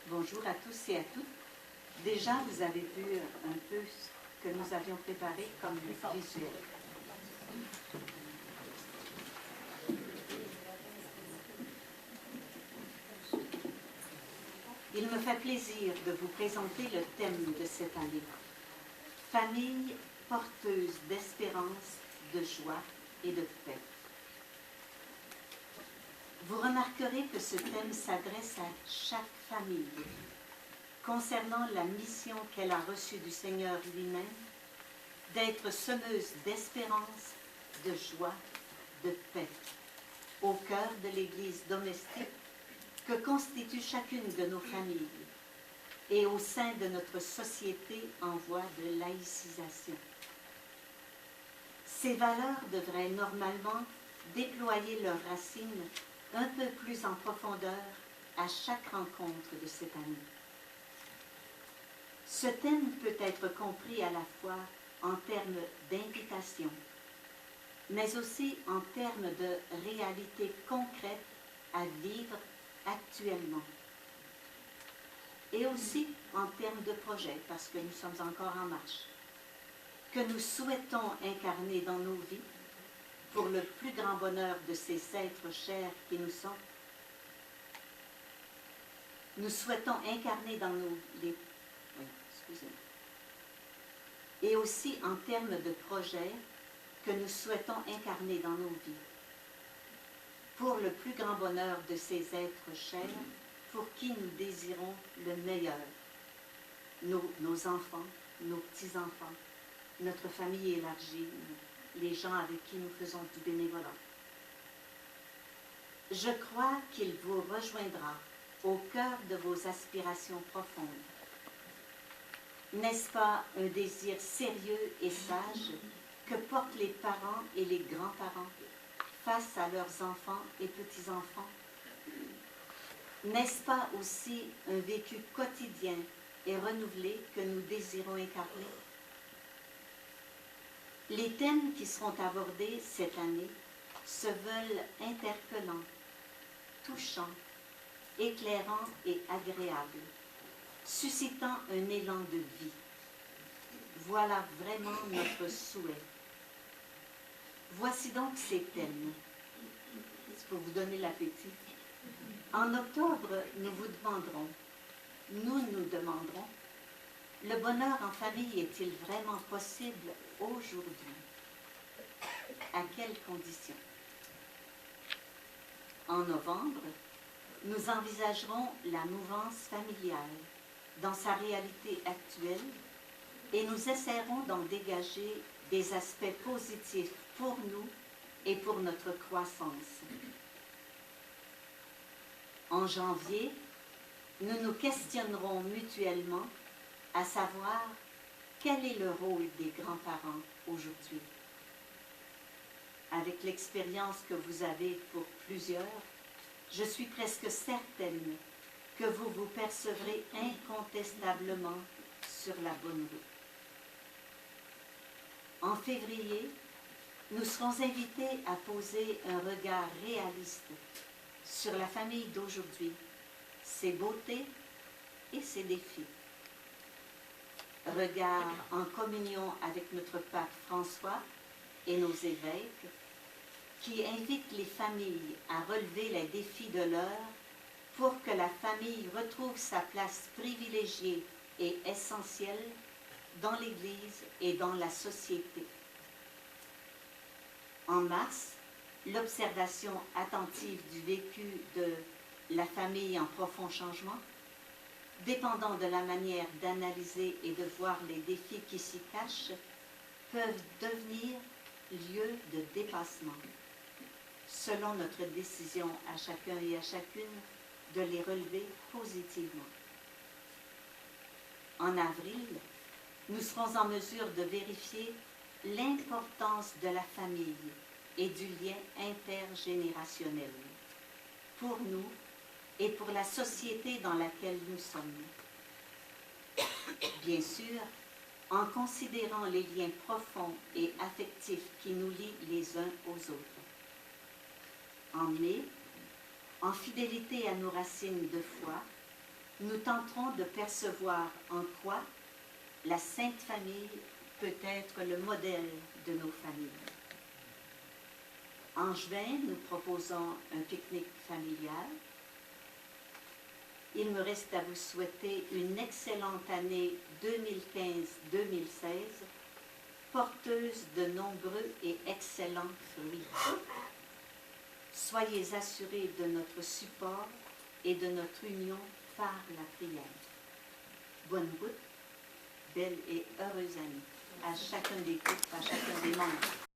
Bonjour à tous et à toutes. Déjà, vous avez vu un peu ce que nous avions préparé comme visuel. Il me fait plaisir de vous présenter le thème de cette année. Famille porteuse d'espérance, de joie et de paix. Vous remarquerez que ce thème s'adresse à chaque famille, concernant la mission qu'elle a reçue du Seigneur lui-même, d'être semeuse d'espérance, de joie, de paix, au cœur de l'Église domestique que constitue chacune de nos familles et au sein de notre société en voie de laïcisation. Ces valeurs devraient normalement déployer leurs racines un peu plus en profondeur à chaque rencontre de cette année. Ce thème peut être compris à la fois en termes d'invitation, mais aussi en termes de réalité concrète à vivre actuellement. Et aussi en termes de projet, parce que nous sommes encore en marche, que nous souhaitons incarner dans nos vies pour le plus grand bonheur de ces êtres chers qui nous sont. Nous souhaitons incarner dans nos... Et aussi en termes de projets que nous souhaitons incarner dans nos vies pour le plus grand bonheur de ces êtres chers pour qui nous désirons le meilleur. Nos enfants, nos petits-enfants, notre famille élargie, les gens avec qui nous faisons du bénévolat. Je crois qu'il vous rejoindra au cœur de vos aspirations profondes. N'est-ce pas un désir sérieux et sage que portent les parents et les grands-parents face à leurs enfants et petits-enfants? N'est-ce pas aussi un vécu quotidien et renouvelé que nous désirons incarner? Les thèmes qui seront abordés cette année se veulent interpellants, touchants, éclairants et agréables, suscitant un élan de vie. Voilà vraiment notre souhait. Voici donc ces thèmes. C'est pour vous donner l'appétit. En octobre, nous vous demanderons, nous demanderons, le bonheur en famille est-il vraiment possible aujourd'hui? À quelles conditions? En novembre, nous envisagerons la mouvance familiale dans sa réalité actuelle et nous essaierons d'en dégager des aspects positifs pour nous et pour notre croissance. En janvier, nous nous questionnerons mutuellement à savoir quel est le rôle des grands-parents aujourd'hui. Avec l'expérience que vous avez pour plusieurs, je suis presque certaine que vous vous percevrez incontestablement sur la bonne route. En février, nous serons invités à poser un regard réaliste sur la famille d'aujourd'hui, ses beautés et ses défis. Regard en communion avec notre pape François et nos évêques, qui invitent les familles à relever les défis de l'heure pour que la famille retrouve sa place privilégiée et essentielle dans l'Église et dans la société. En mars, l'observation attentive du vécu de la famille en profond changement, dépendant de la manière d'analyser et de voir les défis qui s'y cachent, peuvent devenir lieu de dépassement, selon notre décision à chacun et à chacune de les relever positivement. En avril, nous serons en mesure de vérifier l'importance de la famille et du lien intergénérationnel pour nous et pour la société dans laquelle nous sommes. Bien sûr, en considérant les liens profonds et affectifs qui nous lient les uns aux autres. En mai, en fidélité à nos racines de foi, nous tenterons de percevoir en quoi la Sainte Famille peut être le modèle de nos familles. En juin, nous proposons un pique-nique familial. Il me reste à vous souhaiter une excellente année 2015-2016, porteuse de nombreux et excellents fruits. Soyez assurés de notre support et de notre union par la prière. Bonne route, belle et heureuse année à chacun des groupes, à chacun des membres.